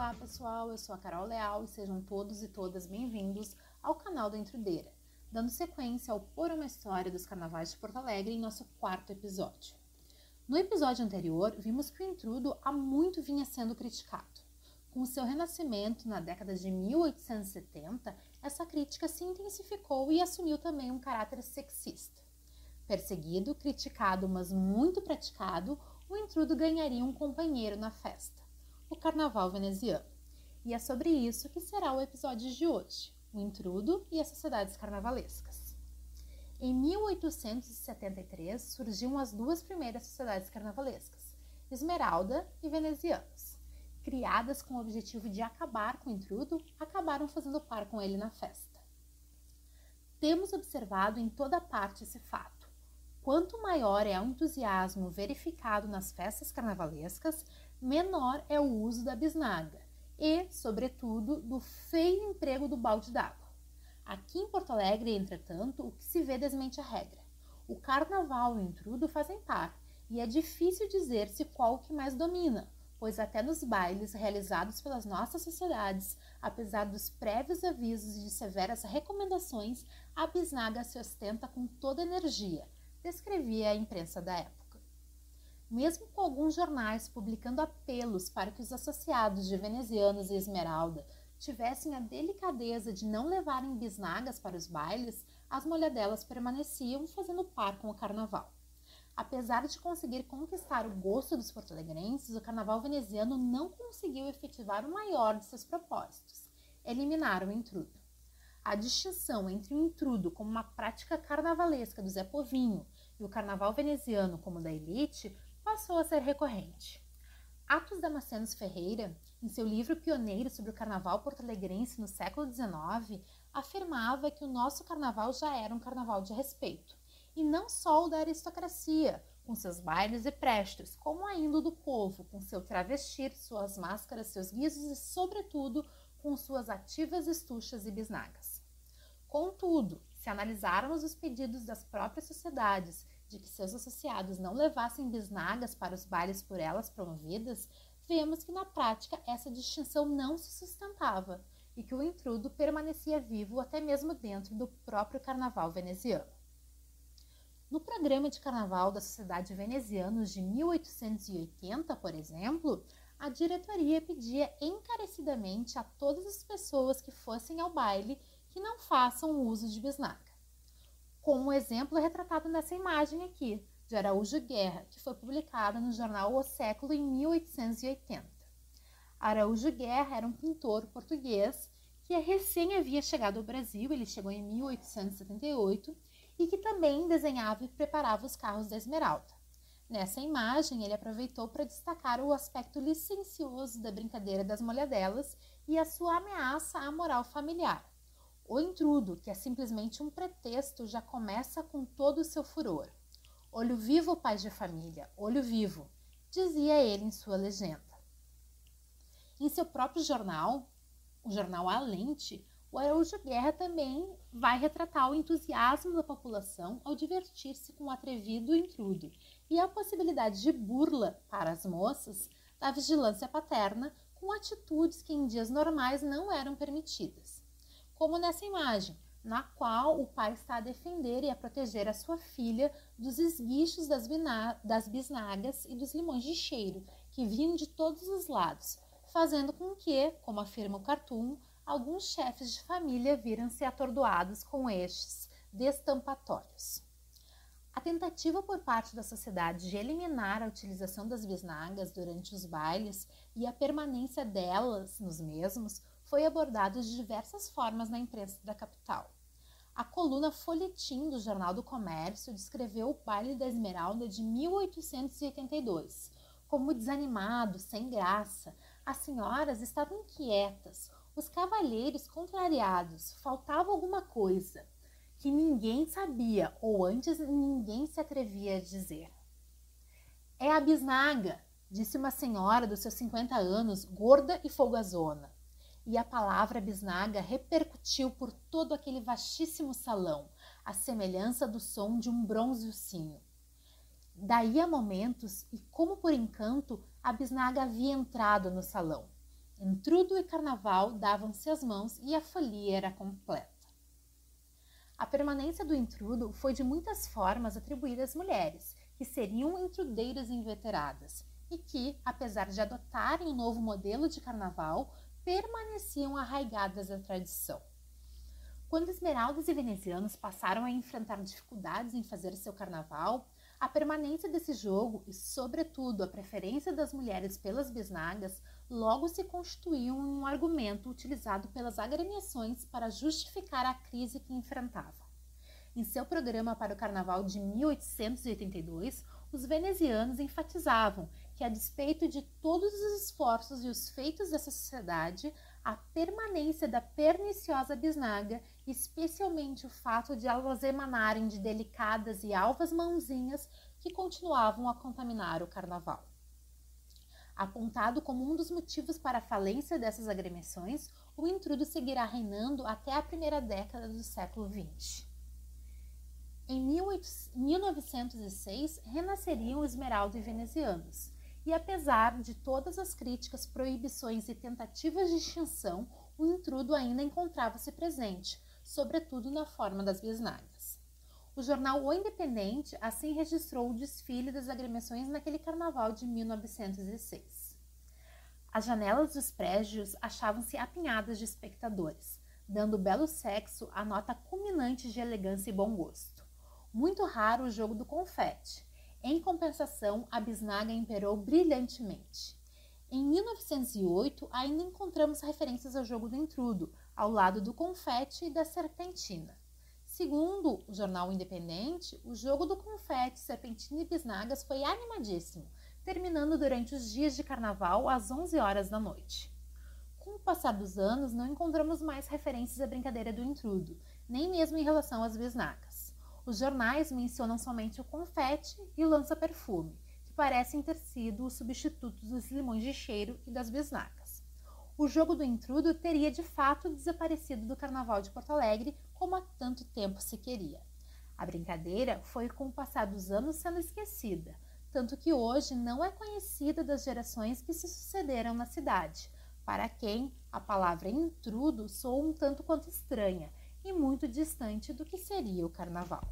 Olá pessoal, eu sou a Carol Leal e sejam todos e todas bem-vindos ao canal da Intrudeira, dando sequência ao Por uma História dos Carnavais de Porto Alegre em nosso quarto episódio. No episódio anterior, vimos que o intrudo há muito vinha sendo criticado. Com o seu renascimento na década de 1870, essa crítica se intensificou e assumiu também um caráter sexista. Perseguido, criticado, mas muito praticado, o intrudo ganharia um companheiro na festa, o Carnaval veneziano. E é sobre isso que será o episódio de hoje, o intrudo e as sociedades carnavalescas. Em 1873 surgiam as duas primeiras sociedades carnavalescas, Esmeralda e Venezianos. Criadas com o objetivo de acabar com o intrudo, acabaram fazendo par com ele na festa. Temos observado em toda parte esse fato. Quanto maior é o entusiasmo verificado nas festas carnavalescas, menor é o uso da bisnaga e, sobretudo, do feio emprego do balde d'água. Aqui em Porto Alegre, entretanto, o que se vê desmente a regra. O carnaval e o intrudo fazem par, e é difícil dizer-se qual que mais domina, pois até nos bailes realizados pelas nossas sociedades, apesar dos prévios avisos e de severas recomendações, a bisnaga se ostenta com toda energia, descrevia a imprensa da época. Mesmo com alguns jornais publicando apelos para que os associados de Venezianos e Esmeralda tivessem a delicadeza de não levarem bisnagas para os bailes, as molhadelas permaneciam fazendo par com o carnaval. Apesar de conseguir conquistar o gosto dos porto-alegrenses, o carnaval veneziano não conseguiu efetivar o maior de seus propósitos: eliminar o intrudo. A distinção entre o intrudo como uma prática carnavalesca do Zé Povinho e o carnaval veneziano como da elite passou a ser recorrente. Atos Damascenos Ferreira, em seu livro pioneiro sobre o carnaval porto-alegrense no século XIX, afirmava que o nosso carnaval já era um carnaval de respeito, e não só o da aristocracia, com seus bailes e prestos, como ainda o do povo, com seu travestir, suas máscaras, seus guizos e, sobretudo, com suas ativas estuchas e bisnagas. Contudo, se analisarmos os pedidos das próprias sociedades de que seus associados não levassem bisnagas para os bailes por elas promovidas, vemos que na prática essa distinção não se sustentava e que o intrudo permanecia vivo até mesmo dentro do próprio carnaval veneziano. No programa de carnaval da Sociedade Venezianos de 1880, por exemplo, a diretoria pedia encarecidamente a todas as pessoas que fossem ao baile que não façam uso de bisnaga. Como exemplo é retratado nessa imagem aqui, de Araújo Guerra, que foi publicada no jornal O Século em 1880. Araújo Guerra era um pintor português que recém havia chegado ao Brasil, ele chegou em 1878, e que também desenhava e preparava os carros da Esmeralda. Nessa imagem, ele aproveitou para destacar o aspecto licencioso da brincadeira das molhadelas e a sua ameaça à moral familiar. O intrudo, que é simplesmente um pretexto, já começa com todo o seu furor. Olho vivo, pai de família, olho vivo, dizia ele em sua legenda. Em seu próprio jornal, o jornal A Lente, o Araújo Guerra também vai retratar o entusiasmo da população ao divertir-se com o atrevido intrudo e a possibilidade de burla para as moças da vigilância paterna com atitudes que em dias normais não eram permitidas. Como nessa imagem, na qual o pai está a defender e a proteger a sua filha dos esguichos das bisnagas e dos limões de cheiro, que vinham de todos os lados, fazendo com que, como afirma o cartoon, alguns chefes de família viram-se atordoados com estes destampatórios. A tentativa por parte da sociedade de eliminar a utilização das bisnagas durante os bailes e a permanência delas nos mesmos foi abordado de diversas formas na imprensa da capital. A coluna Folhetim do Jornal do Comércio descreveu o baile da Esmeralda de 1882 como desanimado, sem graça. As senhoras estavam inquietas, os cavalheiros contrariados, faltava alguma coisa que ninguém sabia ou antes ninguém se atrevia a dizer. É a bisnaga, disse uma senhora dos seus 50 anos, gorda e folgazona. E a palavra bisnaga repercutiu por todo aquele vastíssimo salão, à semelhança do som de um bronze-sino. Daí a momentos, e como por encanto, a bisnaga havia entrado no salão. Intrudo e carnaval davam-se as mãos e a folia era completa. A permanência do intrudo foi de muitas formas atribuída às mulheres, que seriam intrudeiras inveteradas e que, apesar de adotarem um novo modelo de carnaval, permaneciam arraigadas à tradição. Quando esmeraldas e venezianos passaram a enfrentar dificuldades em fazer seu carnaval, a permanência desse jogo e, sobretudo, a preferência das mulheres pelas bisnagas logo se constituíam em um argumento utilizado pelas agremiações para justificar a crise que enfrentava. Em seu programa para o Carnaval de 1882, os venezianos enfatizavam que, a despeito de todos os esforços e os feitos dessa sociedade, a permanência da perniciosa bisnaga, especialmente o fato de elas emanarem de delicadas e alvas mãozinhas que continuavam a contaminar o carnaval. Apontado como um dos motivos para a falência dessas agremiações, o intrudo seguirá reinando até a primeira década do século XX. Em 1906, renasceriam Esmeralda e Venezianos, e apesar de todas as críticas, proibições e tentativas de extinção, o intrudo ainda encontrava-se presente, sobretudo na forma das bisnagas. O jornal O Independente assim registrou o desfile das agremiações naquele carnaval de 1906. As janelas dos prédios achavam-se apinhadas de espectadores, dando o belo sexo a nota culminante de elegância e bom gosto. Muito raro o jogo do confete. Em compensação, a bisnaga imperou brilhantemente. Em 1908, ainda encontramos referências ao jogo do intrudo, ao lado do confete e da serpentina. Segundo o jornal Independente, o jogo do confete, serpentina e bisnagas foi animadíssimo, terminando durante os dias de carnaval às 11 horas da noite. Com o passar dos anos, não encontramos mais referências à brincadeira do intrudo, nem mesmo em relação às bisnagas. Os jornais mencionam somente o confete e o lança-perfume, que parecem ter sido os substitutos dos limões de cheiro e das bisnagas. O jogo do intrudo teria de fato desaparecido do Carnaval de Porto Alegre como há tanto tempo se queria. A brincadeira foi com o passar dos anos sendo esquecida, tanto que hoje não é conhecida das gerações que se sucederam na cidade, para quem a palavra intrudo soa um tanto quanto estranha e muito distante do que seria o carnaval.